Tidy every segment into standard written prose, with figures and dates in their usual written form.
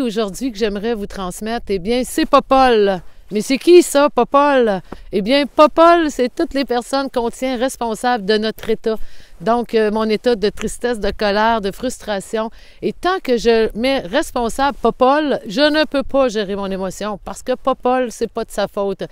aujourd'hui que j'aimerais vous transmettre, eh bien, c'est Popol. Mais c'est qui ça, Popol? Eh bien, Popol, c'est toutes les personnes qu'on tient responsables de notre état. Donc, mon état de tristesse, de colère, de frustration. Et tant que je mets responsable Popol, je ne peux pas gérer mon émotion parce que Popol, c'est pas de sa faute.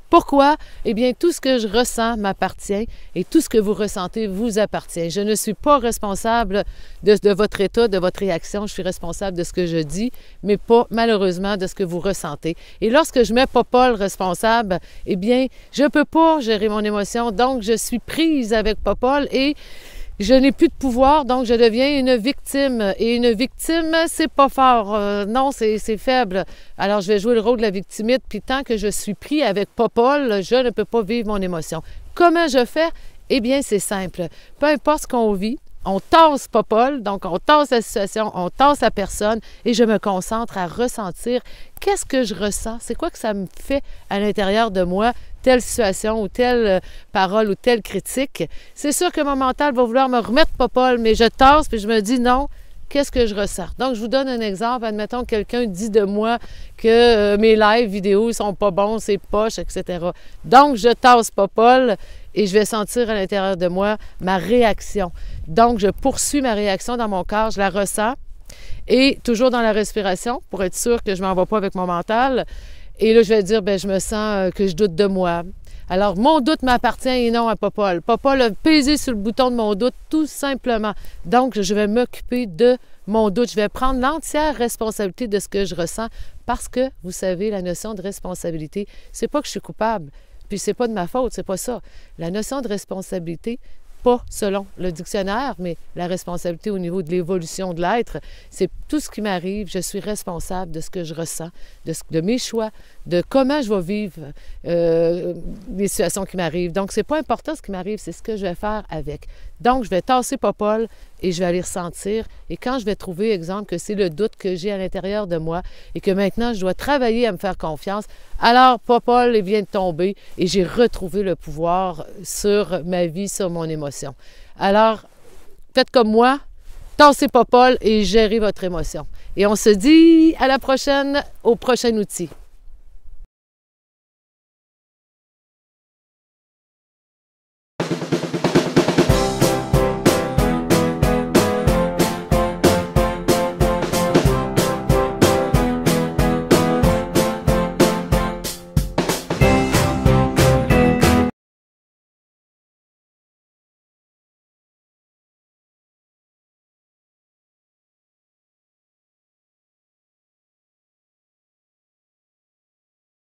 Pourquoi? Eh bien, tout ce que je ressens m'appartient et tout ce que vous ressentez vous appartient. Je ne suis pas responsable de votre état, de votre réaction. Je suis responsable de ce que je dis, mais pas, malheureusement, de ce que vous ressentez. Et lorsque je mets Popol responsable, eh bien, je ne peux pas gérer mon émotion. Donc, je suis prise avec Popol et je n'ai plus de pouvoir, donc je deviens une victime. Et une victime, c'est pas fort. Non, c'est faible. Alors, je vais jouer le rôle de la victimite, puis tant que je suis pris avec Popol, je ne peux pas vivre mon émotion. Comment je fais? Eh bien, c'est simple. Peu importe ce qu'on vit, on tasse Popol, donc on tasse la situation, on tasse la personne et je me concentre à ressentir qu'est-ce que je ressens, c'est quoi que ça me fait à l'intérieur de moi, telle situation ou telle parole ou telle critique. C'est sûr que mon mental va vouloir me remettre Popol, mais je tasse puis je me dis non, qu'est-ce que je ressens? Donc, je vous donne un exemple. Admettons que quelqu'un dit de moi que mes lives vidéos sont pas bons, c'est poche, etc. Donc, je tasse Popol et je vais sentir à l'intérieur de moi ma réaction. Donc, je poursuis ma réaction dans mon corps, je la ressens et toujours dans la respiration pour être sûr que je ne m'en vais pas avec mon mental. Et là, je vais dire, bien, je me sens que je doute de moi. Alors, mon doute m'appartient et non à Popol. Popol a pesé sur le bouton de mon doute tout simplement. Donc, je vais m'occuper de mon doute. Je vais prendre l'entière responsabilité de ce que je ressens parce que, vous savez, la notion de responsabilité, c'est pas que je suis coupable, puis c'est pas de ma faute, c'est pas ça. La notion de responsabilité, pas selon le dictionnaire, mais la responsabilité au niveau de l'évolution de l'être, c'est tout ce qui m'arrive, je suis responsable de ce que je ressens, de mes choix, de comment je vais vivre les situations qui m'arrivent. Donc, c'est pas important ce qui m'arrive, c'est ce que je vais faire avec. Donc, je vais tasser Popol et je vais aller ressentir. Et quand je vais trouver, exemple, que c'est le doute que j'ai à l'intérieur de moi et que maintenant, je dois travailler à me faire confiance, alors Popol vient de tomber et j'ai retrouvé le pouvoir sur ma vie, sur mon émotion. Alors, faites comme moi, tassez Popol et gérez votre émotion. Et on se dit à la prochaine, au prochain outil.